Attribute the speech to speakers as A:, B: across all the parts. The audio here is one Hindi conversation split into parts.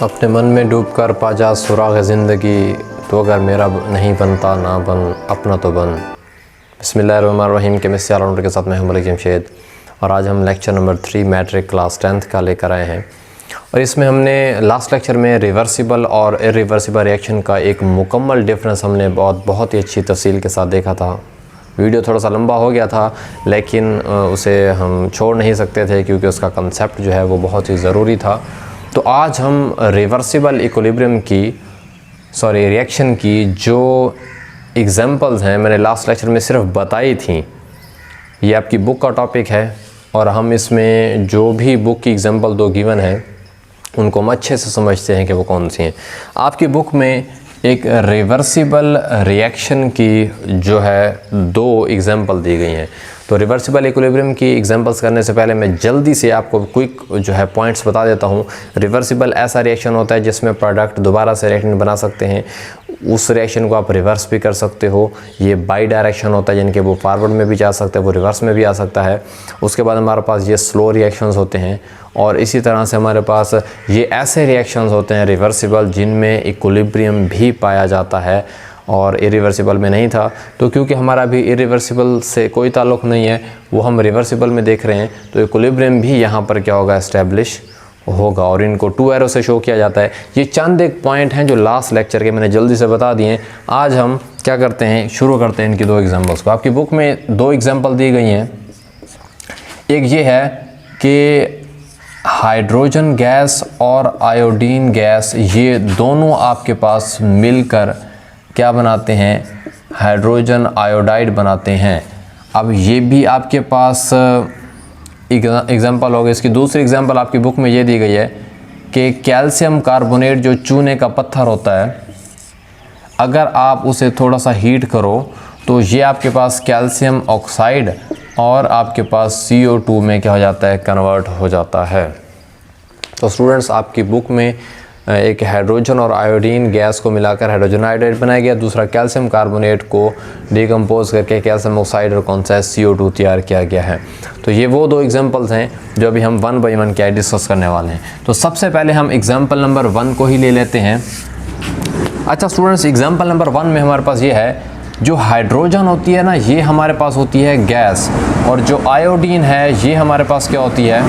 A: अपने मन में डूबकर पा जा सुराग ज़िंदगी, तो अगर मेरा नहीं बनता ना बन, अपना तो बन। बिस्मिल्लाहिर्रहमानिर्रहीम। केमिस्ट्री राउंडर के साथ मैं हूं मलिक जमशेद और आज हम lecture number 3 matric class 10th का लेकर आए हैं। और इसमें हमने लास्ट लेक्चर में रिवर्सिबल और इरिवर्सिबल रिएक्शन का एक मुकम्मल डिफरेंस हमने बहुत ही अच्छी तफसील के साथ देखा था। वीडियो थोड़ा सा लंबा हो गया था, लेकिन उसे हम छोड़ नहीं सकते थे क्योंकि उसका कंसेप्ट जो है वो बहुत ही ज़रूरी था। तो आज हम रिवर्सिबल इक्विलिब्रियम की रिएक्शन की जो एग्जांपल्स हैं, मैंने लास्ट लेक्चर में सिर्फ बताई थी, ये आपकी बुक का टॉपिक है और हम इसमें जो भी बुक की एग्जांपल दो गिवन है उनको हम अच्छे से समझते हैं कि वो कौन सी हैं। आपकी बुक में एक रिवर्सिबल रिएक्शन की जो है 2 एग्जांपल दी गई हैं। तो रिवर्सिबल इक्विलिब्रियम की एग्जांपल्स करने से पहले मैं जल्दी से आपको क्विक जो है पॉइंट्स बता देता हूँ। रिवर्सिबल ऐसा रिएक्शन होता है जिसमें प्रोडक्ट दोबारा से रिएक्शन बना सकते हैं, उस रिएक्शन को आप रिवर्स भी कर सकते हो। ये बाई डायरेक्शन होता है, यानी कि वो फारवर्ड में भी जा सकता है, वो रिवर्स में भी आ सकता है। उसके बाद हमारे पास ये स्लो रिएक्शंस होते हैं और इसी तरह से हमारे पास ये ऐसे रिएक्शंस होते हैं रिवर्सिबल जिनमें इक्विलिब्रियम भी पाया जाता है और इरिवर्सिबल में नहीं था। तो क्योंकि हमारा भी इरिवर्सिबल से कोई ताल्लुक़ नहीं है, वो हम रिवर्सिबल में देख रहे हैं, तो इक्विलिब्रियम भी यहाँ पर क्या होगा, एस्टेब्लिश होगा और इनको 2 एरो से शो किया जाता है। ये चंद एक पॉइंट हैं जो लास्ट लेक्चर के मैंने जल्दी से बता दिए हैं। आज हम क्या करते हैं, शुरू करते हैं इनकी 2 एग्जांपल्स को। आपकी बुक में 2 एग्जांपल दी गई हैं। एक ये है कि हाइड्रोजन गैस और आयोडीन गैस, ये दोनों आपके पास मिलकर क्या बनाते हैं, हाइड्रोजन आयोडाइड बनाते हैं। अब ये भी आपके पास एग्जांपल होगा। इसकी दूसरी एग्जांपल आपकी बुक में ये दी गई है कि कैल्शियम कार्बोनेट जो चूने का पत्थर होता है, अगर आप उसे थोड़ा सा हीट करो तो ये आपके पास कैल्शियम ऑक्साइड और आपके पास CO2 में क्या हो जाता है, कन्वर्ट हो जाता है। तो स्टूडेंट्स, आपकी बुक में एक हाइड्रोजन और आयोडीन गैस को मिलाकर हाइड्रोजन आयोडाइड बनाया गया, दूसरा कैल्शियम कार्बोनेट को डिकम्पोज करके कैल्शियम ऑक्साइड और कौन सा है, CO2 तैयार किया गया है। तो ये वो 2 एग्जांपल्स हैं जो अभी हम 1 बाय 1 क्या डिस्कस करने वाले हैं। तो सबसे पहले हम एग्जांपल नंबर 1 को ही ले लेते हैं। अच्छा स्टूडेंट्स, एग्जांपल नंबर 1 में हमारे पास ये है, जो हाइड्रोजन होती है ना, ये हमारे पास होती है गैस, और जो आयोडीन है ये हमारे पास क्या होती है,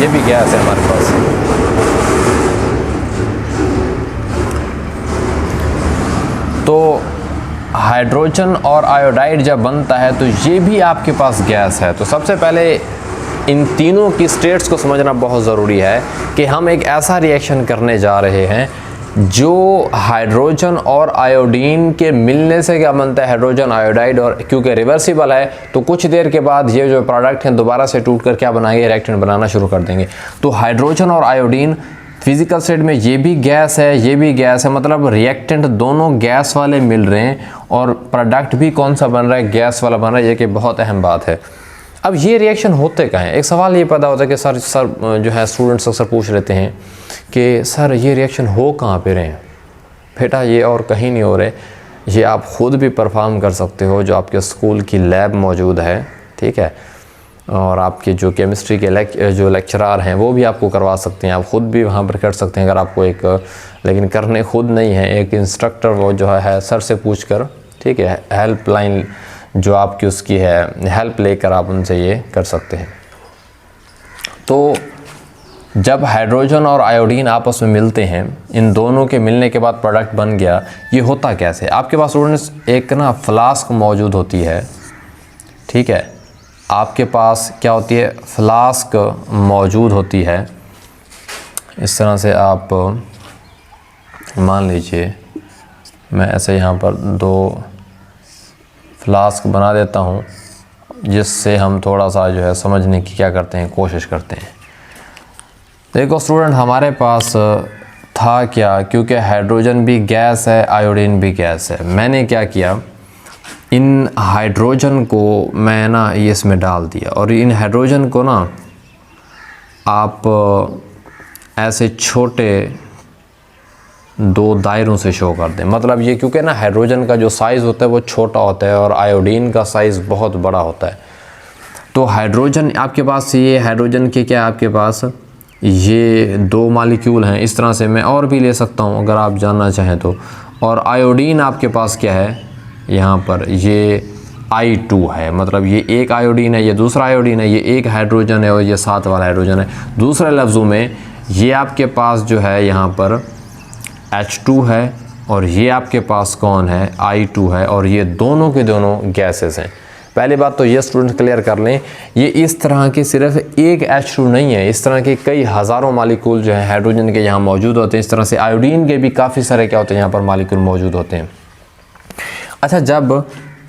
A: ये भी गैस है हमारे पास। तो हाइड्रोजन और आयोडाइड जब बनता है तो ये भी आपके पास गैस है। तो सबसे पहले इन तीनों की स्टेट्स को समझना बहुत ज़रूरी है कि हम एक ऐसा रिएक्शन करने जा रहे हैं जो हाइड्रोजन और आयोडीन के मिलने से क्या बनता है, हाइड्रोजन आयोडाइड। और क्योंकि रिवर्सिबल है तो कुछ देर के बाद ये जो प्रोडक्ट हैं दोबारा से टूट कर क्या बनाएंगे, रिएक्टेंट बनाना शुरू कर देंगे। तो हाइड्रोजन और आयोडीन फिजिकल स्टेट में ये भी गैस है, ये भी गैस है, मतलब रिएक्टेंट दोनों गैस वाले मिल रहे हैं और प्रोडक्ट भी कौन सा बन रहा है, गैस वाला बन रहा है। ये कि बहुत अहम बात है। अब ये रिएक्शन होते कहाँ हैं, एक सवाल ये पैदा होता है कि सर जो है स्टूडेंट्स अक्सर पूछ लेते हैं कि सर ये रिएक्शन हो कहाँ पे रहे हैं। बेटा ये और कहीं नहीं हो रहे, ये आप ख़ुद भी परफॉर्म कर सकते हो, जो आपके स्कूल की लैब मौजूद है, ठीक है, और आपके जो केमिस्ट्री के जो लेक्चरार हैं वो भी आपको करवा सकते हैं, आप ख़ुद भी वहाँ पर कर सकते हैं अगर आपको एक, लेकिन करने खुद नहीं है, एक इंस्ट्रक्टर वो जो है सर से पूछ कर, ठीक है, हेल्पलाइन जो आपकी उसकी है, हेल्प लेकर आप उनसे ये कर सकते हैं। तो जब हाइड्रोजन और आयोडीन आपस में मिलते हैं, इन दोनों के मिलने के बाद प्रोडक्ट बन गया, ये होता कैसे। आपके पास स्टूडेंट्स एक ना फ्लास्क मौजूद होती है, ठीक है, आपके पास क्या होती है, फ्लास्क मौजूद होती है। इस तरह से आप मान लीजिए, मैं ऐसे यहाँ पर 2 फ्लास्क बना देता हूँ जिससे हम थोड़ा सा जो है समझने की क्या करते हैं, कोशिश करते हैं। देखो स्टूडेंट, हमारे पास था क्या, क्योंकि हाइड्रोजन भी गैस है, आयोडीन भी गैस है, मैंने क्या किया, इन हाइड्रोजन को मैं ना ये इसमें डाल दिया और इन हाइड्रोजन को ना आप ऐसे छोटे 2 दायरों से शो कर दें। मतलब ये क्योंकि ना हाइड्रोजन का जो साइज़ होता है वो छोटा होता है और आयोडीन का साइज़ बहुत बड़ा होता है। तो हाइड्रोजन आपके पास, ये हाइड्रोजन के क्या आपके पास ये 2 मालिक्यूल हैं। इस तरह से मैं और भी ले सकता हूँ अगर आप जानना चाहें तो। और आयोडीन आपके पास क्या है, यहाँ पर ये I2 है, मतलब ये एक आयोडीन है, ये दूसरा आयोडीन है, ये एक हाइड्रोजन है और ये साथ वाला हाइड्रोजन है। दूसरे लफ्ज़ों में ये आपके पास जो है यहाँ पर H2 है और ये आपके पास कौन है, I2 है, और ये दोनों के दोनों गैसेस हैं। पहली बात तो ये स्टूडेंट क्लियर कर लें, ये इस तरह की सिर्फ एक H2 नहीं है, इस तरह के कई हज़ारों मालिक्यूल जो हैं हाइड्रोजन के यहाँ मौजूद होते हैं। इस तरह से आयोडीन के भी काफ़ी सारे क्या होते हैं यहाँ पर मालिक्यूल मौजूद होते हैं। अच्छा, जब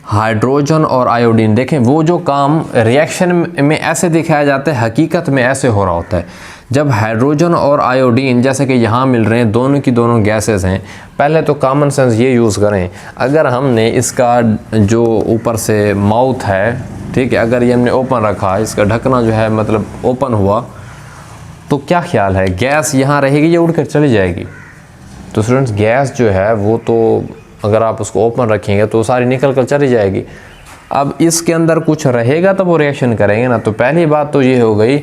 A: हाइड्रोजन और आयोडीन देखें, वो जो काम रिएक्शन में ऐसे दिखाया जाता है, हकीकत में ऐसे हो रहा होता है। जब हाइड्रोजन और आयोडीन जैसे कि यहाँ मिल रहे हैं, दोनों की दोनों गैसेस हैं, पहले तो कॉमन सेंस ये यूज़ करें। अगर हमने इसका जो ऊपर से माउथ है, ठीक है, अगर ये हमने ओपन रखा, इसका ढकना जो है मतलब ओपन हुआ, तो क्या ख्याल है, गैस यहाँ रहेगी या उड़कर चली जाएगी? तो स्टूडेंट्स, गैस जो है वो तो अगर आप उसको ओपन रखेंगे तो सारी निकल कर चली जाएगी। अब इसके अंदर कुछ रहेगा तो वो रिएक्शन करेंगे ना। तो पहली बात तो ये हो गई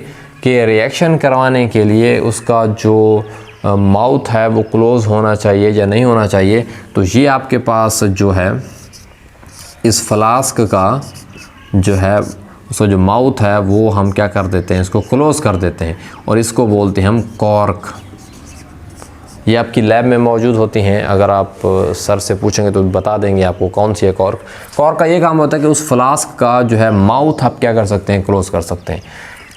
A: कि रिएक्शन करवाने के लिए उसका जो माउथ है वो क्लोज़ होना चाहिए या नहीं होना चाहिए। तो ये आपके पास जो है इस फ्लास्क का जो है उसका जो माउथ है वो हम क्या कर देते हैं, इसको क्लोज़ कर देते हैं और इसको बोलते हैं हम कॉर्क। ये आपकी लैब में मौजूद होती हैं, अगर आप सर से पूछेंगे तो बता देंगे आपको कौन सी है कॉर्क। कॉर्क का ये काम होता है कि उस फ्लास्क का जो है माउथ आप क्या कर सकते हैं, क्लोज़ कर सकते हैं।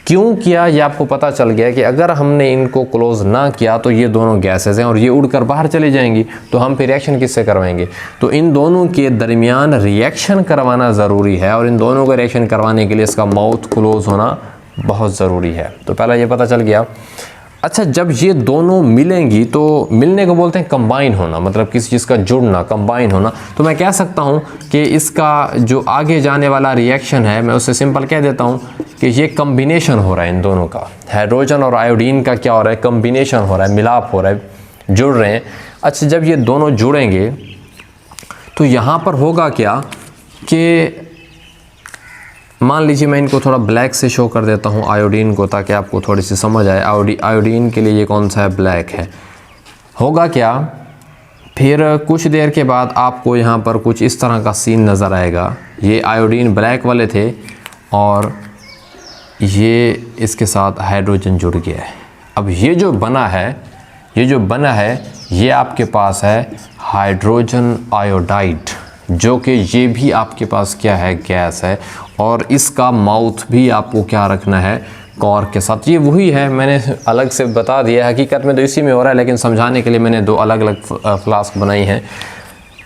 A: क्यों किया ये आपको पता चल गया कि अगर हमने इनको क्लोज़ ना किया तो ये दोनों गैसेस हैं और ये उड़कर बाहर चली जाएंगी, तो हम फिर रिएक्शन किससे करवाएंगे? तो इन दोनों के दरमियान रिएक्शन करवाना ज़रूरी है और इन दोनों का रिएक्शन करवाने के लिए इसका माउथ क्लोज़ होना बहुत ज़रूरी है। तो पहला ये पता चल गया। अच्छा, जब ये दोनों मिलेंगी तो मिलने को बोलते हैं कंबाइन होना, मतलब किसी चीज़ का जुड़ना, कंबाइन होना। तो मैं कह सकता हूँ कि इसका जो आगे जाने वाला रिएक्शन है, मैं उससे सिंपल कह देता हूँ कि ये कम्बिनेशन हो रहा है इन दोनों का, हाइड्रोजन और आयोडीन का क्या हो रहा है, कम्बिनेशन हो रहा है, मिलाप हो रहा है, जुड़ रहे हैं। अच्छा, जब ये दोनों जुड़ेंगे तो यहाँ पर होगा क्या कि मान लीजिए मैं इनको थोड़ा ब्लैक से शो कर देता हूँ आयोडीन को, ताकि आपको थोड़ी सी समझ आए। आयोडीन के लिए ये कौन सा है, ब्लैक है। होगा क्या, फिर कुछ देर के बाद आपको यहाँ पर कुछ इस तरह का सीन नज़र आएगा। ये आयोडीन ब्लैक वाले थे और ये इसके साथ हाइड्रोजन जुड़ गया है। अब ये जो बना है ये आपके पास है हाइड्रोजन आयोडाइड, जो कि ये भी आपके पास क्या है, गैस है। और इसका माउथ भी आपको क्या रखना है, कॉर्क के साथ। ये वही है, मैंने अलग से बता दिया, हकीकत में तो इसी में हो रहा है, लेकिन समझाने के लिए मैंने 2 अलग अलग फ्लास्क बनाई हैं।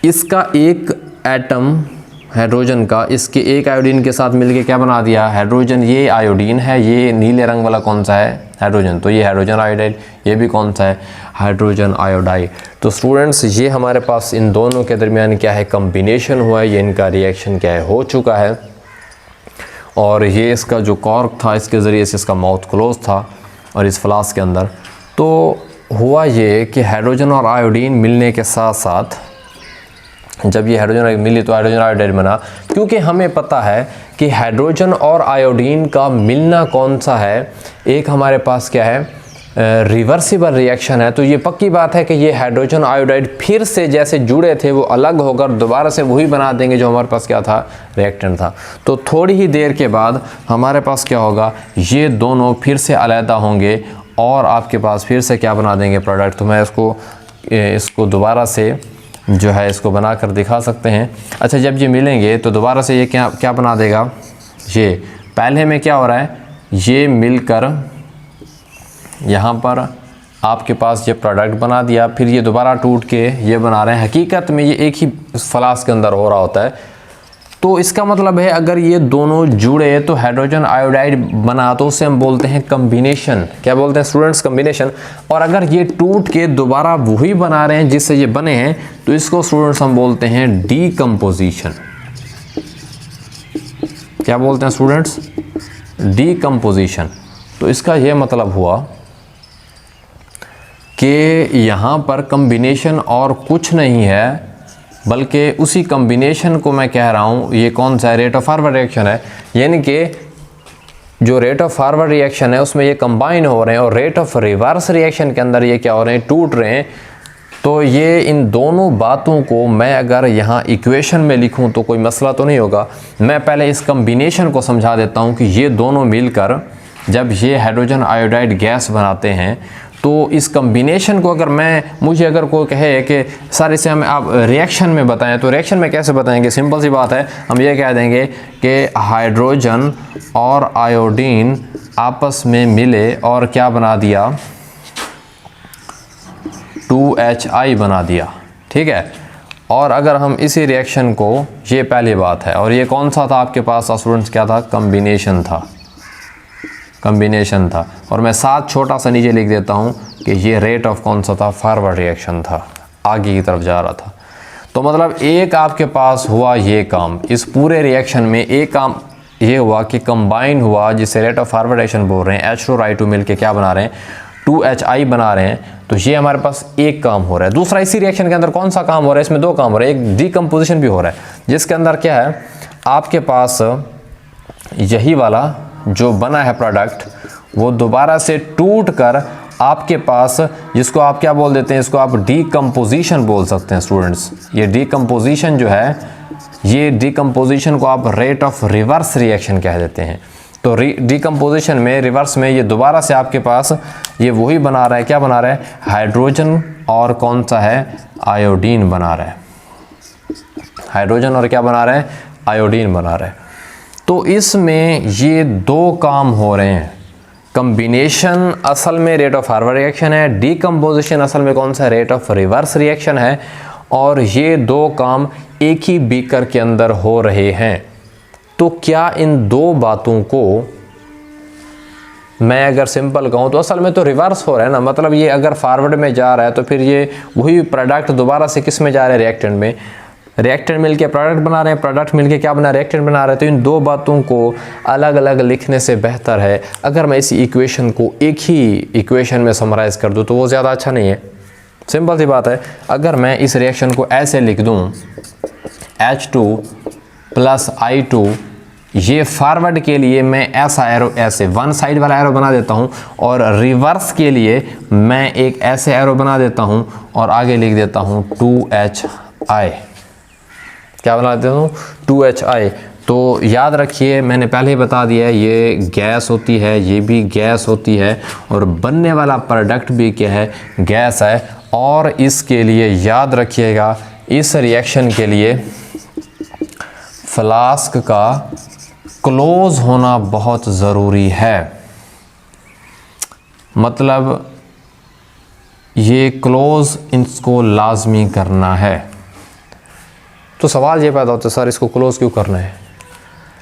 A: इसका एक एटम हाइड्रोजन का इसके एक आयोडीन के साथ मिलके क्या बना दिया, हाइड्रोजन। ये आयोडीन है, ये नीले रंग वाला कौन सा है, हाइड्रोजन। तो ये हाइड्रोजन आयोडाइड, ये भी कौन सा है, हाइड्रोजन आयोडाइड। तो स्टूडेंट्स, ये हमारे पास इन दोनों के दरमियान क्या है, कम्बिनेशन हुआ है, ये इनका रिएक्शन क्या है, हो चुका है। और ये इसका जो कॉर्क था, इसके ज़रिए से इसका माउथ क्लोज था और इस फ्लास्क के अंदर। तो हुआ ये कि हाइड्रोजन और आयोडीन मिलने के साथ साथ जब ये हाइड्रोजन मिली तो हाइड्रोजन आयोडाइड बना। क्योंकि हमें पता है कि हाइड्रोजन और आयोडीन का मिलना कौन सा है, एक हमारे पास क्या है, रिवर्सिबल रिएक्शन है। तो ये पक्की बात है कि ये हाइड्रोजन आयोडाइड फिर से जैसे जुड़े थे वो अलग होकर दोबारा से वही बना देंगे जो हमारे पास क्या था, रिएक्टेंट था। तो थोड़ी ही देर के बाद हमारे पास क्या होगा, ये दोनों फिर से अलहदा होंगे और आपके पास फिर से क्या बना देंगे, प्रोडक्ट। तो मैं इसको दोबारा से जो है इसको बना कर दिखा सकते हैं। अच्छा, जब ये मिलेंगे तो दोबारा से ये क्या बना देगा, ये पहले में क्या हो रहा है, ये मिलकर यहाँ पर आपके पास ये प्रोडक्ट बना दिया, फिर ये दोबारा टूट के ये बना रहे हैं। हकीकत में ये एक ही फ्लास्क के अंदर हो रहा होता है। तो इसका मतलब है अगर ये दोनों जुड़े तो हाइड्रोजन आयोडाइड बना, तो उसे हम बोलते हैं कम्बिनेशन। क्या बोलते हैं स्टूडेंट्स, कम्बिनेशन। और अगर ये टूट के दोबारा वही बना रहे हैं जिससे ये बने हैं, तो इसको स्टूडेंट्स हम बोलते हैं डीकम्पोजिशन। क्या बोलते हैं स्टूडेंट्स, डीकम्पोजिशन। तो इसका ये मतलब हुआ कि यहाँ पर कम्बिनेशन और कुछ नहीं है, बल्कि उसी कम्बिनेशन को मैं कह रहा हूँ, ये कौन सा है, रेट ऑफ फॉरवर्ड रिएक्शन है। यानी कि जो रेट ऑफ फॉरवर्ड रिएक्शन है उसमें ये कंबाइन हो रहे हैं और रेट ऑफ रिवर्स रिएक्शन के अंदर ये क्या हो रहे हैं, टूट रहे हैं। तो ये इन दोनों बातों को मैं अगर यहाँ इक्वेशन में लिखूँ तो कोई मसला तो नहीं होगा। मैं पहले इस कम्बिनेशन को समझा देता हूँ कि ये दोनों मिलकर जब ये हाइड्रोजन आयोडाइड गैस बनाते हैं तो इस कम्बिनेशन को अगर मुझे अगर कोई कहे कि सर इसे हमें आप रिएक्शन में बताएं, तो रिएक्शन में कैसे बताएंगे? सिंपल सी बात है, हम ये कह देंगे कि हाइड्रोजन और आयोडीन आपस में मिले और क्या बना दिया, 2HI बना दिया, ठीक है। और अगर हम इसी रिएक्शन को, ये पहली बात है, और ये कौन सा था आपके पास स्टूडेंट्स, क्या था, कम्बिनेशन था। और मैं साथ छोटा सा नीचे लिख देता हूँ कि ये रेट ऑफ कौन सा था, फॉरवर्ड रिएक्शन था, आगे की तरफ जा रहा था। तो मतलब एक आपके पास हुआ ये काम, इस पूरे रिएक्शन में एक काम ये हुआ कि कंबाइन हुआ, जिसे रेट ऑफ फॉरवर्ड रिएक्शन बोल रहे हैं। H2 और I2 मिलके क्या बना रहे हैं, 2HI बना रहे हैं। तो ये हमारे पास एक काम हो रहा है। दूसरा, इसी रिएक्शन के अंदर कौन सा काम हो रहा है, इसमें दो काम हो रहे हैं। एक डीकम्पोजिशन भी हो रहा है, जिसके अंदर क्या है, आपके पास यही वाला जो बना है प्रोडक्ट वो दोबारा से टूट कर आपके पास, जिसको आप क्या बोल देते हैं, इसको आप डीकम्पोजिशन बोल सकते हैं स्टूडेंट्स। ये डीकम्पोजिशन जो है, ये डीकम्पोजिशन को आप रेट ऑफ रिवर्स रिएक्शन कह देते हैं। तो डीकम्पोजिशन में, रिवर्स में, ये दोबारा से आपके पास ये वही बना रहा है, क्या बना रहा है, हाइड्रोजन और कौन सा है, आयोडीन बना रहा है। हाइड्रोजन और क्या बना रहा है, आयोडीन बना रहा है। तो इसमें ये दो काम हो रहे हैं। कम्बिनेशन असल में रेट ऑफ फॉरवर्ड रिएक्शन है, डीकम्पोजिशन असल में कौन सा, रेट ऑफ रिवर्स रिएक्शन है। और ये दो काम एक ही बीकर के अंदर हो रहे हैं। तो क्या इन दो बातों को मैं अगर सिंपल कहूँ तो असल में तो रिवर्स हो रहा है ना, मतलब ये अगर फॉरवर्ड में जा रहा है तो फिर ये वही प्रोडक्ट दोबारा से किस में जा रहा है, रिएक्टेंट में। रिएक्टेंट मिलके प्रोडक्ट बना रहे हैं, प्रोडक्ट मिलके क्या बना, रिएक्टेंट बना रहे हैं। तो इन दो बातों को अलग अलग लिखने से बेहतर है अगर मैं इसी इक्वेशन को एक ही इक्वेशन में समराइज़ कर दूँ, तो वो ज़्यादा अच्छा नहीं है। सिंपल सी बात है, अगर मैं इस रिएक्शन को ऐसे लिख दूँ, H2 प्लस I2, ये फॉरवर्ड के लिए मैं ऐसा एरो, ऐसे वन साइड वाला एरो बना देता हूँ, और रिवर्स के लिए मैं एक ऐसे एरो बना देता हूँ और आगे लिख देता हूँ 2HI। क्या बना देता हूँ, 2HI। तो याद रखिए, मैंने पहले ही बता दिया है, ये गैस होती है, ये भी गैस होती है, और बनने वाला प्रोडक्ट भी क्या है, गैस है। और इसके लिए याद रखिएगा, इस रिएक्शन के लिए फ्लास्क का क्लोज होना बहुत ज़रूरी है। मतलब ये क्लोज इसको लाजमी करना है। तो सवाल ये पैदा होता है, सर इसको क्लोज क्यों करना है?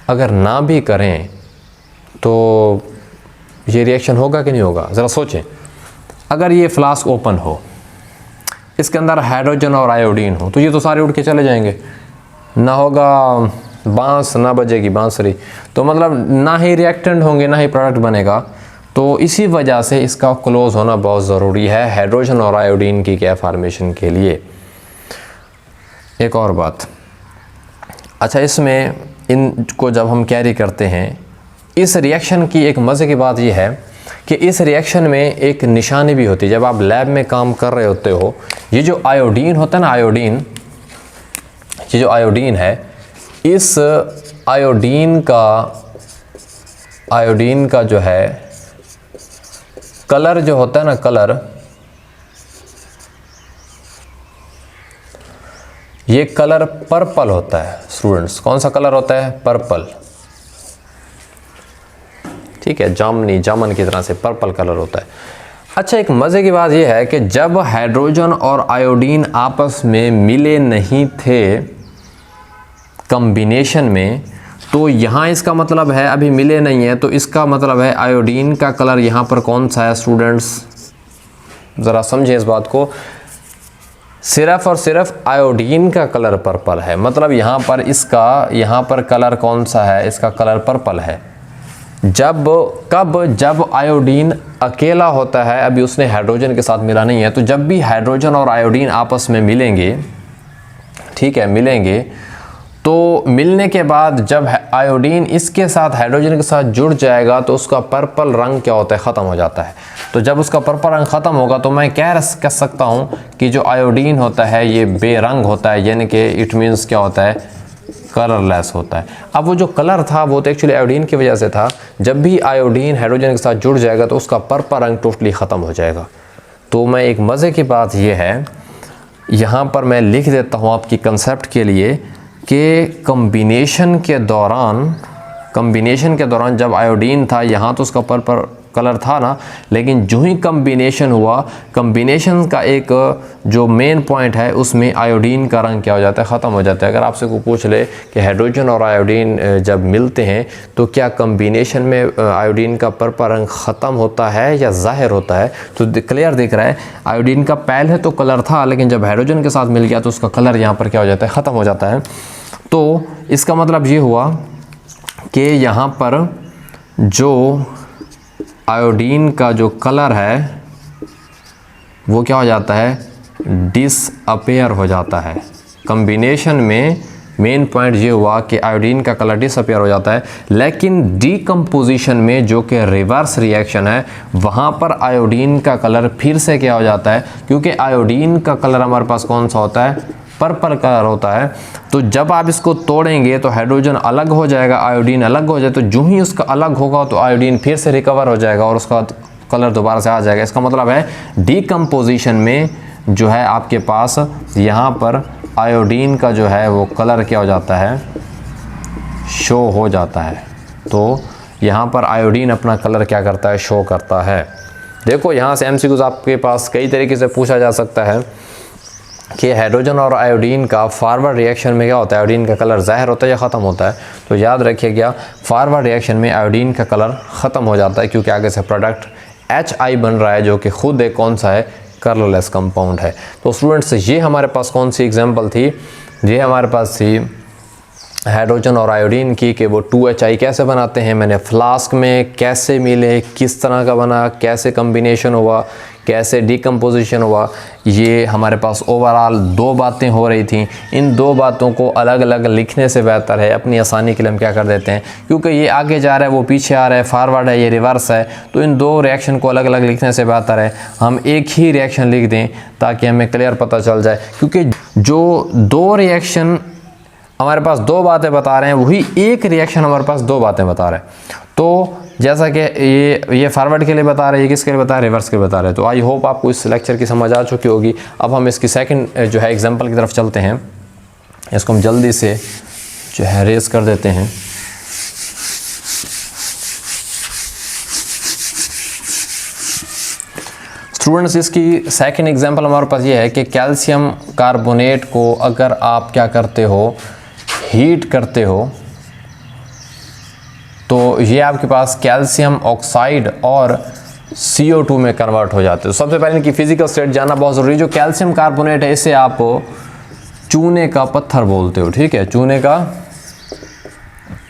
A: अगर ना भी करें तो ये रिएक्शन होगा कि नहीं होगा? ज़रा सोचें। अगर ये फ्लास्क ओपन हो, इसके अंदर हाइड्रोजन और आयोडीन हो, तो ये तो सारे उड़ के चले जाएंगे, ना होगा बांस, ना बजेगी बांसुरी। तो मतलब ना ही रिएक्टेंट होंगे, ना ही प्रोडक्ट बनेगा। तो इसी वजह से इसका क्लोज होना बहुत ज़रूरी है हाइड्रोजन और आयोडीन की क्या फॉर्मेशन के लिए। एक और बात, अच्छा, इसमें इनको जब हम कैरी करते हैं, इस रिएक्शन की एक मज़े की बात यह है कि इस रिएक्शन में एक निशानी भी होती है। जब आप लैब में काम कर रहे होते हो, ये जो आयोडीन होता है ना, आयोडीन, ये जो आयोडीन है, इस आयोडीन का जो है कलर जो होता है ना, कलर, ये कलर पर्पल होता है स्टूडेंट्स। कौन सा कलर होता है? पर्पल। ठीक है, जामन की तरह से पर्पल कलर होता है। अच्छा, एक मज़े की बात यह है कि जब हाइड्रोजन और आयोडीन आपस में मिले नहीं थे कॉम्बिनेशन में, तो यहाँ इसका मतलब है अभी मिले नहीं है, तो इसका मतलब है आयोडीन का कलर यहाँ पर कौन सा है स्टूडेंट्स? ज़रा समझें इस बात को। सिर्फ और सिर्फ आयोडीन का कलर पर्पल है, मतलब यहाँ पर कलर कौन सा है? इसका कलर पर्पल है। जब आयोडीन अकेला होता है, अभी उसने हाइड्रोजन के साथ मिला नहीं है, तो जब भी हाइड्रोजन और आयोडीन आपस में मिलेंगे, ठीक है, मिलेंगे, तो मिलने के बाद जब आयोडीन इसके साथ हाइड्रोजन के साथ जुड़ जाएगा तो उसका पर्पल रंग क्या होता है, ख़त्म हो जाता है। तो जब उसका पर्पल रंग ख़त्म होगा तो मैं कह सकता हूँ कि जो आयोडीन होता है ये बेरंग होता है, यानी कि इट मीन्स क्या होता है, कलरलेस होता है। अब वो जो कलर था वो तो एक्चुअली आयोडीन की वजह से था। जब भी आयोडीन हाइड्रोजन के साथ जुड़ जाएगा तो उसका पर्पल रंग टोटली ख़त्म हो जाएगा। तो मैं एक मज़े की बात ये है, यहाँ पर मैं लिख देता हूँ आपकी कंसेप्ट के लिए कि कम्बिनेशन के दौरान जब आयोडीन था यहाँ तो उसका पर्पल कलर था ना, लेकिन जो ही कम्बिनेशन हुआ, कम्बिनेशन का एक जो मेन पॉइंट है उसमें आयोडीन का रंग क्या हो जाता है, ख़त्म हो जाता है। अगर आपसे कोई पूछ ले कि हाइड्रोजन और आयोडीन जब मिलते हैं तो क्या कम्बिनेशन में आयोडीन का पर्पल रंग ख़त्म होता है या ज़ाहिर होता है, तो क्लियर दिख रहा है आयोडीन का पहले तो कलर था, लेकिन जब हाइड्रोजन के साथ मिल गया तो उसका कलर यहाँ पर क्या हो जाता है, ख़त्म हो जाता है। तो इसका मतलब ये हुआ कि यहाँ पर जो आयोडीन का जो कलर है वो क्या हो जाता है, डिसअपेयर हो जाता है। कम्बिनेशन में मेन पॉइंट ये हुआ कि आयोडीन का कलर डिसअपेयर हो जाता है, लेकिन डीकम्पोजिशन में जो कि रिवर्स रिएक्शन है वहाँ पर आयोडीन का कलर फिर से क्या हो जाता है, क्योंकि आयोडीन का कलर हमारे पास कौन सा होता है, पर्पल कलर होता है। तो जब आप इसको तोड़ेंगे तो हाइड्रोजन अलग हो जाएगा, आयोडीन अलग हो जाए, तो जो ही उसका अलग होगा तो आयोडीन फिर से रिकवर हो जाएगा और उसका कलर दोबारा से आ जाएगा। इसका मतलब है डीकम्पोजिशन में जो है आपके पास यहाँ पर आयोडीन का जो है वो कलर क्या हो जाता है, शो हो जाता है। तो यहाँ पर आयोडीन अपना कलर क्या करता है, शो करता है। देखो यहाँ से एमसीक्यूज आपके पास कई तरीके से पूछा जा सकता है कि हाइड्रोजन और आयोडीन का फॉरवर्ड रिएक्शन में क्या होता है, आयोडीन का कलर ज़ाहिर होता है या ख़त्म होता है। तो याद रखिएगा फॉरवर्ड रिएक्शन में आयोडीन का कलर ख़त्म हो जाता है, क्योंकि आगे से प्रोडक्ट HI बन रहा है जो कि खुद एक कौन सा है, कलरलेस कंपाउंड है। तो स्टूडेंट्स ये हमारे पास कौन सी एग्जांपल थी, ये हमारे पास थी हाइड्रोजन और आयोडीन की कि वो 2HI कैसे बनाते हैं, मैंने फ्लास्क में कैसे मिले, किस तरह का बना, कैसे कम्बिनेशन हुआ, कैसे डिकम्पोजिशन हुआ। ये हमारे पास ओवरऑल 2 बातें हो रही थी। इन 2 बातों को अलग अलग लिखने से बेहतर है, अपनी आसानी के लिए हम क्या कर देते हैं, क्योंकि ये आगे जा रहा है वो पीछे आ रहा है, फॉरवर्ड है ये रिवर्स है, तो इन 2 रिएक्शन को अलग अलग लिखने से बेहतर है हम एक ही रिएक्शन लिख दें ताकि हमें क्लियर पता चल जाए। क्योंकि जो 2 रिएक्शन हमारे पास 2 बातें बता रहे हैं, वही एक रिएक्शन हमारे पास 2 बातें बता रहे हैं। तो जैसा कि ये फॉरवर्ड के लिए बता रहे हैं, ये किसके लिए बता रहे हैं, रिवर्स के लिए बता रहे हैं। तो आई होप आपको इस लेक्चर की समझ आ चुकी होगी। अब हम इसकी सेकंड जो है एग्जांपल की तरफ चलते हैं। इसको हम जल्दी से जो है रेस कर देते हैं। स्टूडेंट्स इसकी सेकंड एग्जांपल हमारे पास ये है कि कैल्शियम कार्बोनेट को अगर आप क्या करते हो, हीट करते हो, तो ये आपके पास कैल्शियम ऑक्साइड और CO2 में कन्वर्ट हो जाते हैं। तो सबसे पहले इनकी फिजिकल स्टेट जानना बहुत ज़रूरी है। जो कैल्शियम कार्बोनेट है इसे आप चूने का पत्थर बोलते हो, ठीक है, चूने का।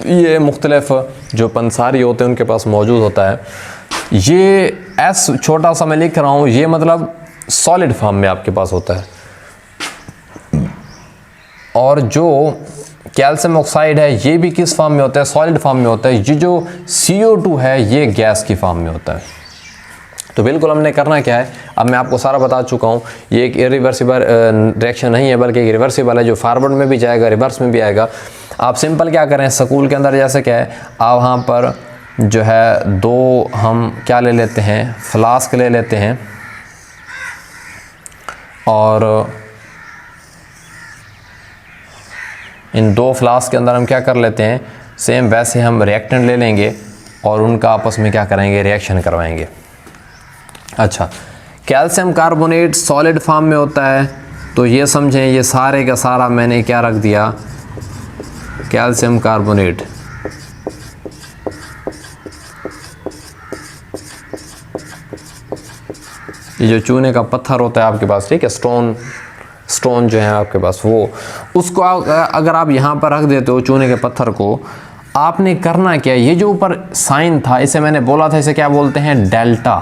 A: ये मुख्तलिफ जो पंसारी होते हैं उनके पास मौजूद होता है। ये एस छोटा सा मैं लिख रहा हूँ, ये मतलब सॉलिड फॉर्म में आपके पास होता है। और जो कैल्शियम ऑक्साइड है ये भी किस फॉर्म में होता है, सॉलिड फॉर्म में होता है। ये जो CO2 है ये गैस की फॉर्म में होता है। तो बिल्कुल हमने करना क्या है, अब मैं आपको सारा बता चुका हूँ। ये एक इरिवर्सिबल रिएक्शन नहीं है, बल्कि एक रिवर्सिबल है जो फॉरवर्ड में भी जाएगा, रिवर्स में भी आएगा। आप सिंपल क्या करें, स्कूल के अंदर जैसे क्या है, आप वहाँ पर जो है 2 हम क्या ले लेते हैं, फ्लास्क ले लेते हैं, और इन 2 फ्लास्क के अंदर हम क्या कर लेते हैं, सेम वैसे हम रिएक्टेंट ले लेंगे और उनका आपस में क्या कराएंगे, रिएक्शन करवाएंगे। अच्छा, कैल्शियम कार्बोनेट सॉलिड फॉर्म में होता है, तो ये समझें ये सारे का सारा मैंने क्या रख दिया, कैल्शियम कार्बोनेट। ये जो चूने का पत्थर होता है आपके पास, ठीक है, स्टोन जो है आपके पास, वो उसको अगर आप यहाँ पर रख देते हो चूने के पत्थर को, आपने करना क्या, ये जो ऊपर साइन था इसे मैंने बोला था, इसे क्या बोलते हैं, डेल्टा।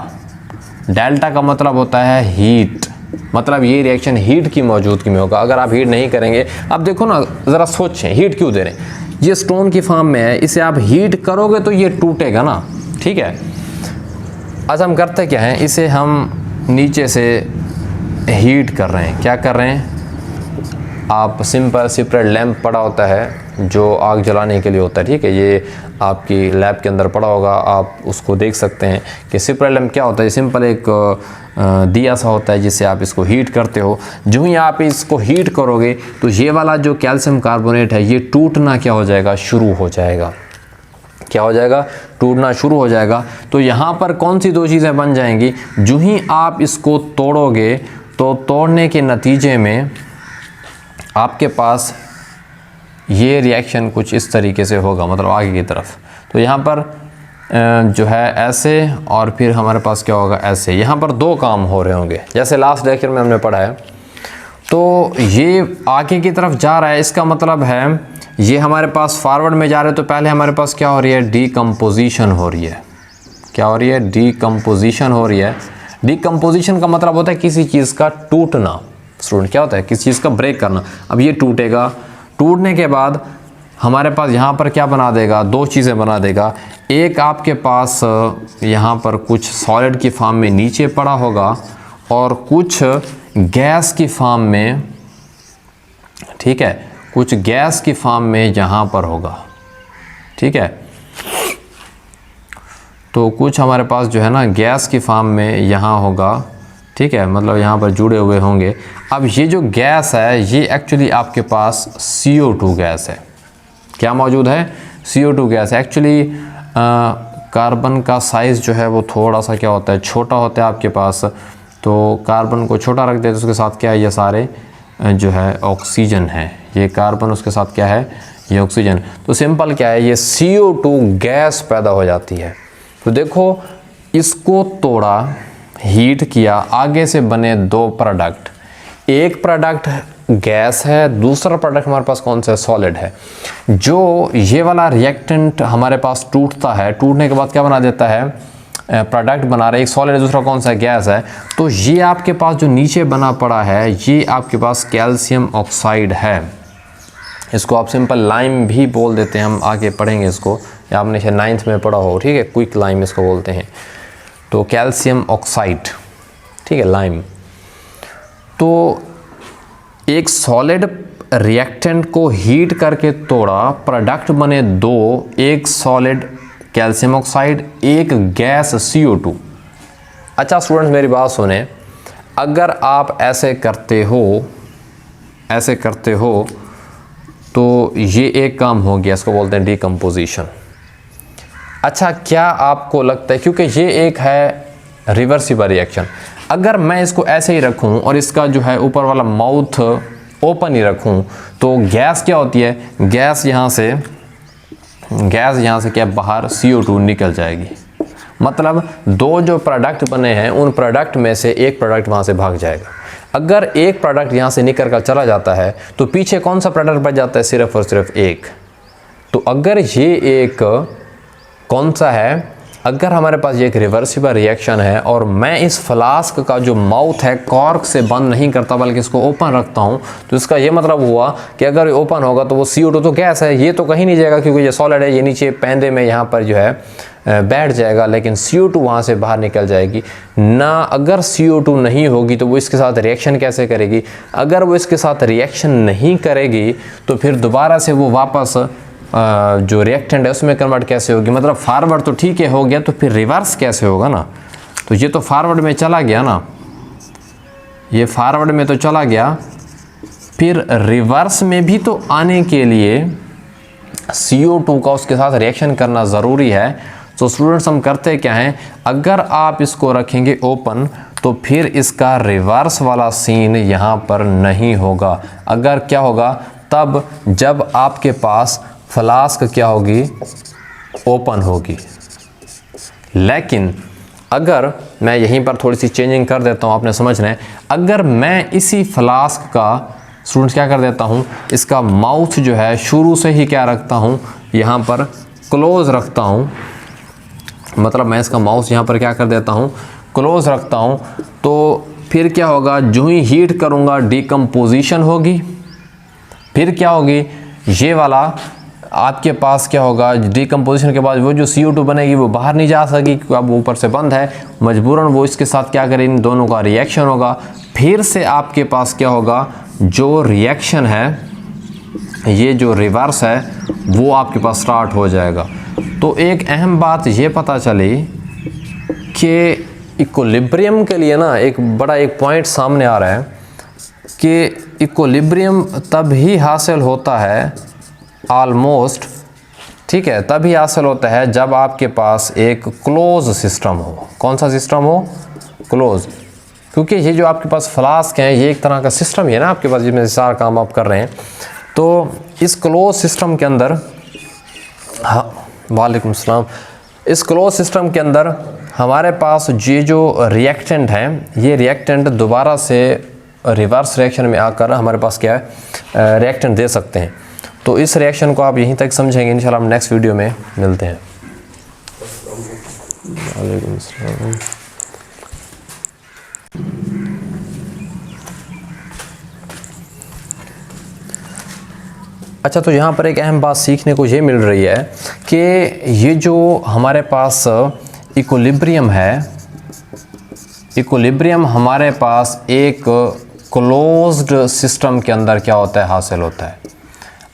A: डेल्टा का मतलब होता है हीट, मतलब ये रिएक्शन हीट की मौजूदगी में होगा। अगर आप हीट नहीं करेंगे, अब देखो ना, ज़रा सोचें, हीट क्यों दे रहे हैं? ये स्टोन की फॉर्म में है, इसे आप हीट करोगे तो ये टूटेगा ना, ठीक है। आज हम करते क्या हैं, इसे हम नीचे से हीट कर रहे हैं। क्या कर रहे हैं? आप सिंपल सेपरेट लैंप पड़ा होता है जो आग जलाने के लिए होता है, ठीक है। ये आपकी लैब के अंदर पड़ा होगा, आप उसको देख सकते हैं कि सेपरेट लैंप क्या होता है। सिंपल एक दिया सा होता है जिससे आप इसको हीट करते हो। जो ही आप इसको हीट करोगे तो ये वाला जो कैल्शियम कार्बोनेट है ये टूटना क्या हो जाएगा? शुरू हो जाएगा। क्या हो जाएगा? टूटना शुरू हो जाएगा। तो यहाँ पर कौन सी दो चीज़ें बन जाएंगी? जो ही आप इसको तोड़ोगे तो तोड़ने के नतीजे में आपके पास ये रिएक्शन कुछ इस तरीके से होगा, मतलब आगे की तरफ। तो यहाँ पर जो है ऐसे, और फिर हमारे पास क्या होगा? ऐसे। यहाँ पर दो काम हो रहे होंगे, जैसे लास्ट लेक्चर में हमने पढ़ा है। तो ये आगे की तरफ जा रहा है, इसका मतलब है ये हमारे पास फॉरवर्ड में जा रहे हैं। तो पहले हमारे पास क्या हो रही है? डीकम्पोजिशन हो रही है। क्या हो रही है? डीकम्पोजिशन हो रही है। डीकम्पोजिशन का मतलब होता है किसी चीज़ का टूटना। स्टूडेंट, क्या होता है? किसी चीज़ का ब्रेक करना। अब ये टूटेगा, टूटने के बाद हमारे पास यहाँ पर क्या बना देगा? दो चीज़ें बना देगा। एक आपके पास यहाँ पर कुछ सॉलिड की फॉर्म में नीचे पड़ा होगा और कुछ गैस की फॉर्म में, ठीक है, कुछ गैस की फॉर्म में यहाँ पर होगा, ठीक है। तो कुछ हमारे पास जो है ना गैस की फॉर्म में यहाँ होगा, ठीक है, मतलब यहाँ पर जुड़े हुए होंगे। अब ये जो गैस है ये एक्चुअली आपके पास CO2 गैस है। क्या मौजूद है? CO2 गैस है। एक्चुअली कार्बन का साइज़ जो है वो थोड़ा सा क्या होता है? छोटा होता है आपके पास। तो कार्बन को छोटा रख देते हैं, उसके साथ क्या है? ये सारे जो है ऑक्सीजन है। ये कार्बन, उसके साथ क्या है? ये ऑक्सीजन। तो सिंपल क्या है? ये CO2 गैस पैदा हो जाती है। तो देखो, इसको तोड़ा, हीट किया, आगे से बने दो प्रोडक्ट। एक प्रोडक्ट गैस है, दूसरा प्रोडक्ट हमारे पास कौन सा है? सॉलिड है। जो ये वाला रिएक्टेंट हमारे पास टूटता है, टूटने के बाद क्या बना देता है? प्रोडक्ट बना रहे। एक सॉलिड है, दूसरा कौन सा है? गैस है। तो ये आपके पास जो नीचे बना पड़ा है ये आपके पास कैल्शियम ऑक्साइड है। इसको आप सिंपल लाइम भी बोल देते हैं, हम आगे पढ़ेंगे इसको, या आपने शायद 9th में पढ़ा हो, ठीक है। क्विक लाइम इसको बोलते हैं। तो कैल्शियम ऑक्साइड, ठीक है, लाइम। तो एक सॉलिड रिएक्टेंट को हीट करके तोड़ा, प्रोडक्ट बने दो, एक सॉलिड कैल्शियम ऑक्साइड, एक गैस CO2। अच्छा स्टूडेंट्स, मेरी बात सुने, अगर आप ऐसे करते हो तो ये एक काम हो गया, इसको बोलते हैं डीकम्पोजिशन। अच्छा, क्या आपको लगता है, क्योंकि ये एक है रिवर्सिबल रिएक्शन, अगर मैं इसको ऐसे ही रखूं और इसका जो है ऊपर वाला माउथ ओपन ही रखूं तो गैस क्या होती है? गैस यहाँ से क्या बाहर CO2 निकल जाएगी। मतलब दो जो प्रोडक्ट बने हैं उन प्रोडक्ट में से एक प्रोडक्ट वहाँ से भाग जाएगा। अगर एक प्रोडक्ट यहाँ से निकल कर चला जाता है तो पीछे कौन सा प्रोडक्ट बच जाता है? सिर्फ और सिर्फ एक। तो अगर ये एक कौन सा है? अगर हमारे पास ये एक रिवर्सिबल रिएक्शन है और मैं इस फ्लास्क का जो माउथ है कॉर्क से बंद नहीं करता बल्कि इसको ओपन रखता हूँ, तो इसका ये मतलब हुआ कि अगर ये ओपन होगा तो वो CO2 तो गैस है, ये तो कहीं नहीं जाएगा क्योंकि ये सॉलिड है, ये नीचे पैंदे में यहाँ पर जो है बैठ जाएगा, लेकिन CO2 वहाँ से बाहर निकल जाएगी ना। अगर CO2 नहीं होगी तो वो इसके साथ रिएक्शन कैसे करेगी? अगर वो इसके साथ रिएक्शन नहीं करेगी तो फिर दोबारा से वो वापस जो रिएक्टेंट है उसमें कन्वर्ट कैसे होगी? मतलब फॉरवर्ड तो ठीक है हो गया, तो फिर रिवर्स कैसे होगा ना? तो ये तो फॉरवर्ड में चला गया ना, ये फॉरवर्ड में तो चला गया, फिर रिवर्स में भी तो आने के लिए CO2 का उसके साथ रिएक्शन करना ज़रूरी है। तो स्टूडेंट्स, हम करते क्या हैं, अगर आप इसको रखेंगे ओपन तो फिर इसका रिवर्स वाला सीन यहाँ पर नहीं होगा। अगर क्या होगा? तब जब आपके पास फ्लास्क क्या होगी? ओपन होगी। लेकिन अगर मैं यहीं पर थोड़ी सी चेंजिंग कर देता हूँ, आपने समझना है, अगर मैं इसी फ्लास्क का स्टूडेंट्स क्या कर देता हूँ, इसका माउथ जो है शुरू से ही क्या रखता हूँ? यहाँ पर क्लोज रखता हूँ। मतलब मैं इसका माउथ यहाँ पर क्या कर देता हूँ? क्लोज रखता हूँ। तो फिर क्या होगा, जो ही हीट करूँगा डिकम्पोजिशन होगी, फिर क्या होगी, ये वाला आपके पास क्या होगा, डिकम्पोजिशन के बाद वो जो CO2 बनेगी वो बाहर नहीं जा सकेगी क्योंकि अब ऊपर से बंद है, मजबूरन वो इसके साथ क्या करें, इन दोनों का रिएक्शन होगा। फिर से आपके पास क्या होगा, जो रिएक्शन है, ये जो रिवर्स है वो आपके पास स्टार्ट हो जाएगा। तो एक अहम बात ये पता चली कि इक्विलिब्रियम के लिए ना एक बड़ा एक पॉइंट सामने आ रहा है कि इक्विलिब्रियम तब ही हासिल होता है ऑलमोस्ट, ठीक है, तभी हासिल होता है जब आपके पास एक क्लोज सिस्टम हो। कौन सा सिस्टम हो, क्लोज, क्योंकि ये जो आपके पास फ्लास्क हैं ये एक तरह का सिस्टम ही है ना आपके पास, जिसमें सारा काम आप कर रहे हैं। तो इस क्लोज सिस्टम के अंदर, हाँ वालेकुम सलाम, इस क्लोज सिस्टम के अंदर हमारे पास ये जो रिएक्टेंट हैं, ये रिएक्टेंट दोबारा से रिवर्स रिएक्शन में आकर हमारे पास क्या है, रिएक्टेंट दे सकते हैं। तो इस रिएक्शन को आप यहीं तक समझेंगे, इंशाल्लाह हम नेक्स्ट वीडियो में मिलते हैं। वालेकुम सलाम। अच्छा, तो यहाँ पर एक अहम बात सीखने को ये मिल रही है कि ये जो हमारे पास इक्विलिब्रियम है, इक्विलिब्रियम हमारे पास एक क्लोज्ड सिस्टम के अंदर क्या होता है, हासिल होता है।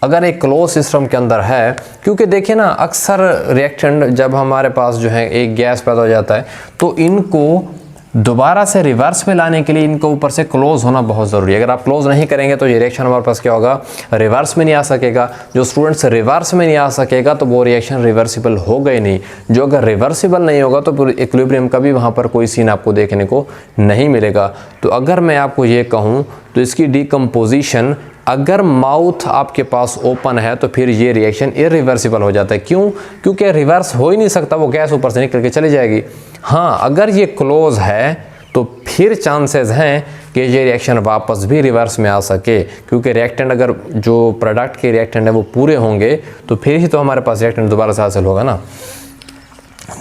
A: अगर एक क्लोज सिस्टम के अंदर है, क्योंकि देखिए ना अक्सर रिएक्टेंट जब हमारे पास जो है एक गैस पैदा हो जाता है तो इनको दोबारा से रिवर्स में लाने के लिए इनको ऊपर से क्लोज होना बहुत ज़रूरी है। अगर आप क्लोज नहीं करेंगे तो ये रिएक्शन हमारे पास क्या होगा, रिवर्स में नहीं आ सकेगा। जो स्टूडेंट्स रिवर्स में नहीं आ सकेगा तो वो रिएक्शन रिवर्सिबल होगा ही नहीं। जो अगर रिवर्सिबल नहीं होगा तो इक्विलिब्रियम का भी वहाँ पर कोई सीन आपको देखने को नहीं मिलेगा। तो अगर मैं आपको ये कहूँ तो इसकी डिकम्पोजिशन, अगर माउथ आपके पास ओपन है तो फिर ये रिएक्शन इरिवर्सिबल हो जाता है। क्यों? क्योंकि रिवर्स हो ही नहीं सकता, वो गैस ऊपर से निकल के चली जाएगी। हाँ, अगर ये क्लोज है तो फिर चांसेस हैं कि ये रिएक्शन वापस भी रिवर्स में आ सके, क्योंकि रिएक्टेंट, अगर जो प्रोडक्ट के रिएक्टेंट है वो पूरे होंगे तो फिर ही तो हमारे पास रिएक्टेंट दोबारा से हासिल होगा ना।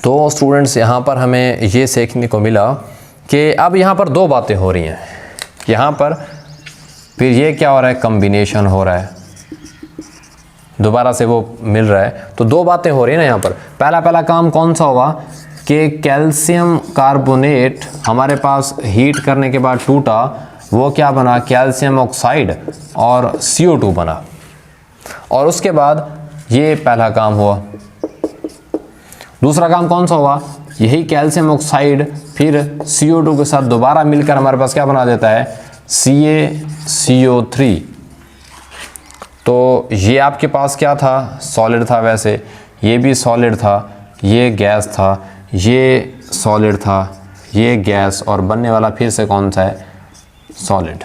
A: तो स्टूडेंट्स, यहाँ पर हमें ये सीखने को मिला कि अब यहाँ पर दो बातें हो रही हैं। यहाँ पर फिर ये क्या हो रहा है, कम्बिनेशन हो रहा है, दोबारा से वो मिल रहा है। तो दो बातें हो रही है ना यहाँ पर। पहला काम कौन सा होगा कि कैल्शियम कार्बोनेट हमारे पास हीट करने के बाद टूटा, वो क्या बना, कैल्शियम ऑक्साइड और CO2 बना। और उसके बाद ये पहला काम हुआ। दूसरा काम कौन सा हुआ, यही कैल्शियम ऑक्साइड फिर CO2 के साथ दोबारा मिलकर हमारे पास क्या बना देता है, CaCO3। तो ये आपके पास क्या था, सॉलिड था, वैसे ये भी सॉलिड था, ये गैस था, ये सॉलिड था, ये गैस, और बनने वाला फिर से कौन सा है, सॉलिड।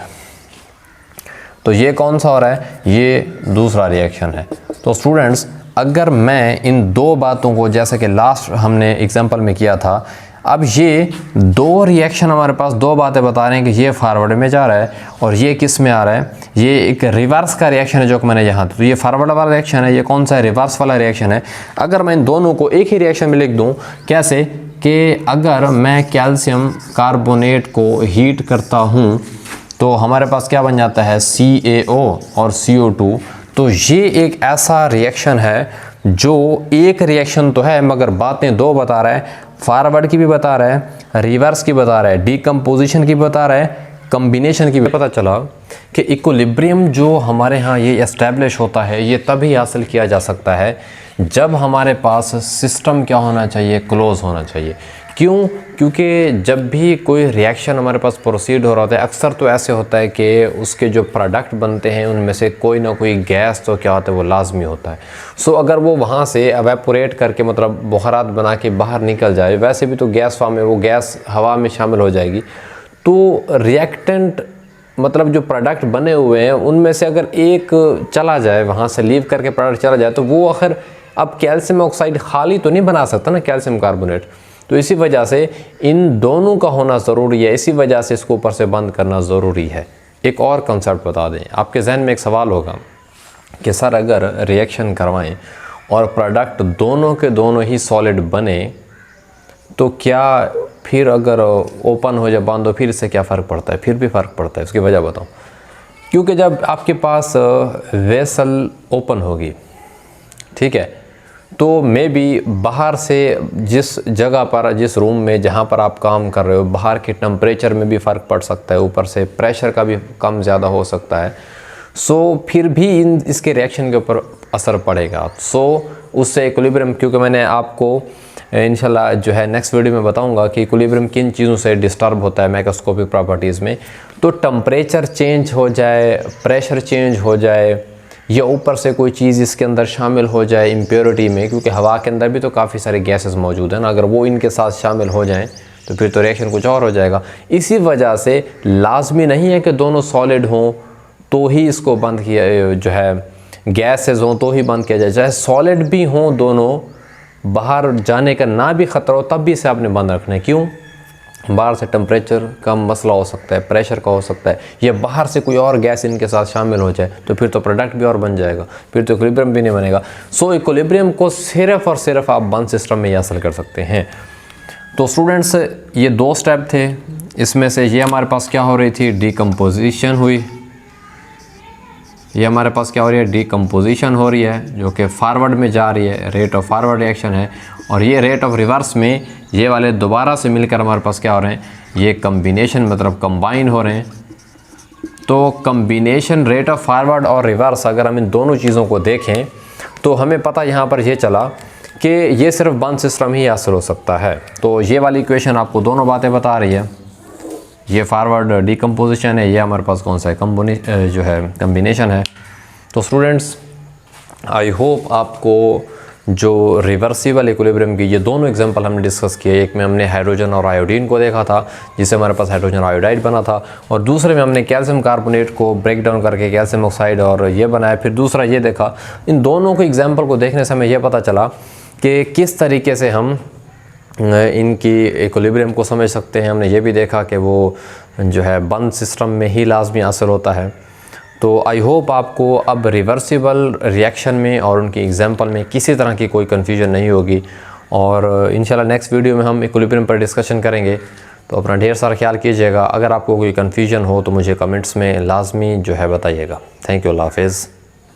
A: तो ये कौन सा हो रहा है, ये दूसरा रिएक्शन है। तो स्टूडेंट्स, अगर मैं इन दो बातों को, जैसे कि लास्ट हमने एग्जांपल में किया था, अब ये दो रिएक्शन हमारे पास दो बातें बता रहे हैं कि ये फॉरवर्ड में जा रहा है और ये किस में आ रहा है, ये एक रिवर्स का रिएक्शन है जो कि मैंने यहाँ, तो ये फॉरवर्ड वाला रिएक्शन है, ये कौन सा है, रिवर्स वाला रिएक्शन है। अगर मैं इन दोनों को एक ही रिएक्शन में लिख दूँ, कैसे कि अगर मैं कैल्शियम कार्बोनेट को हीट करता हूँ तो हमारे पास क्या बन जाता है, CaO और CO2। तो ये एक ऐसा रिएक्शन है जो एक रिएक्शन तो है मगर बातें दो बता रहा है, फॉरवर्ड की भी बता रहा है, रिवर्स की बता रहा है, डिकम्पोजिशन की बता रहा है, कम्बिनेशन की भी। पता चला कि इक्विलिब्रियम जो हमारे यहाँ ये एस्टैब्लिश होता है ये तभी हासिल किया जा सकता है जब हमारे पास सिस्टम क्या होना चाहिए, क्लोज होना चाहिए। क्यों? क्योंकि जब भी कोई रिएक्शन हमारे पास प्रोसीड हो रहा होता है, अक्सर तो ऐसे होता है कि उसके जो प्रोडक्ट बनते हैं उनमें से कोई ना कोई गैस तो क्या होता है, वो लाजमी होता है। सो अगर वो वहाँ से एवेपोरेट करके, मतलब बुखारात बना के बाहर निकल जाए, वैसे भी तो गैस फॉर्म में वो गैस हवा में शामिल हो जाएगी, तो रिएक्टेंट मतलब जो प्रोडक्ट बने हुए हैं उनमें से अगर एक चला जाए, वहाँ से लीव करके प्रोडक्ट चला जाए, तो वो आखिर अब कैल्शियम ऑक्साइड खाली तो नहीं बना सकता ना, कैल्शियम कार्बोनेट। तो इसी वजह से इन दोनों का होना ज़रूरी है, इसी वजह से इसको ऊपर से बंद करना ज़रूरी है। एक और कंसेप्ट बता दें, आपके जहन में एक सवाल होगा कि सर अगर रिएक्शन करवाएं और प्रोडक्ट दोनों के दोनों ही सॉलिड बने तो क्या फिर अगर ओपन हो जाए, बंद हो, फिर इससे क्या फ़र्क पड़ता है? फिर भी फ़र्क पड़ता है। उसकी वजह बताऊँ। क्योंकि जब आपके पास वेसल ओपन होगी, ठीक है, तो मे बी बाहर से जिस जगह पर, जिस रूम में जहाँ पर आप काम कर रहे हो, बाहर के टेम्परेचर में भी फ़र्क पड़ सकता है, ऊपर से प्रेशर का भी कम ज़्यादा हो सकता है। सो फिर भी इसके रिएक्शन के ऊपर असर पड़ेगा। सो उससे इक्विलिब्रियम, क्योंकि मैंने आपको इंशाल्लाह जो है नेक्स्ट वीडियो में बताऊंगा कि इक्विलिब्रियम किन चीज़ों से डिस्टर्ब होता है मैक्रोस्कोपिक प्रॉपर्टीज़ में। तो टेम्परेचर चेंज हो जाए, प्रेशर चेंज हो जाए, या ऊपर से कोई चीज़ इसके अंदर शामिल हो जाए इम्प्योरिटी में, क्योंकि हवा के अंदर भी तो काफ़ी सारे गैसेस मौजूद हैं ना, अगर वो इनके साथ शामिल हो जाएं तो फिर तो रिएक्शन कुछ और हो जाएगा। इसी वजह से लाजमी नहीं है कि दोनों सॉलिड हों तो ही इसको बंद किया, जो है गैसेस हों तो ही बंद किया जाए। चाहे सॉलिड भी हों दोनों, बाहर जाने का ना भी ख़तरा हो तब भी इसे आपने बंद रखना है। क्यों? बाहर से टेम्परेचर का मसला हो सकता है, प्रेशर का हो सकता है, या बाहर से कोई और गैस इनके साथ शामिल हो जाए तो फिर तो प्रोडक्ट भी और बन जाएगा, फिर तो इक्विलिब्रियम भी नहीं बनेगा। सो इक्विलिब्रियम को सिर्फ़ और सिर्फ आप बंद सिस्टम में ही हासिल कर सकते हैं। तो स्टूडेंट्स, ये 2 स्टेप थे। इसमें से ये हमारे पास क्या हो रही थी? डिकम्पोजिशन हुई। ये हमारे पास क्या हो रही है? डिकम्पोजिशन हो रही है, जो कि फारवर्ड में जा रही है, रेट ऑफ फारवर्ड रिएक्शन है। और ये रेट ऑफ रिवर्स में ये वाले दोबारा से मिलकर हमारे पास क्या हो रहे हैं? ये कम्बिनेशन, मतलब कंबाइन हो रहे हैं। तो कम्बिनेशन, रेट ऑफ फारवर्ड और रिवर्स, अगर हम इन दोनों चीज़ों को देखें तो हमें पता यहाँ पर ये चला कि ये सिर्फ बंद सिस्टम ही हासिल हो सकता है। तो ये वाली इक्वेशन आपको दोनों बातें बता रही है। ये फारवर्ड डिकम्पोजिशन है, ये हमारे पास कौन सा है? जो है कम्बिनेशन है। तो स्टूडेंट्स, आई होप आपको जो रिवर्सिबल इक्विलिब्रियम की ये दोनों एग्जांपल हमने डिस्कस किए, एक में हमने हाइड्रोजन और आयोडीन को देखा था जिससे हमारे पास हाइड्रोजन आयोडाइड बना था, और दूसरे में हमने कैल्शियम कार्बोनेट को ब्रेक डाउन करके कैल्शियम ऑक्साइड और ये बनाया, फिर दूसरा ये देखा। इन दोनों को एग्जाम्पल को देखने से हमें यह पता चला कि किस तरीके से हम इनकी इक्विलिब्रियम को समझ सकते हैं। हमने ये भी देखा कि वो जो है बंद सिस्टम में ही लाजमी हासिल होता है। तो आई होप आपको अब रिवर्सिबल रिएक्शन में और उनकी एग्जांपल में किसी तरह की कोई कन्फ्यूजन नहीं होगी, और इंशाल्लाह नेक्स्ट वीडियो में हम इक्विलिब्रियम पर डिस्कशन करेंगे। तो अपना ढेर सारा ख्याल कीजिएगा। अगर आपको कोई कन्फ्यूजन हो तो मुझे कमेंट्स में लाजमी जो है बताइएगा। थैंक यू, अल्लाह हाफ़िज़।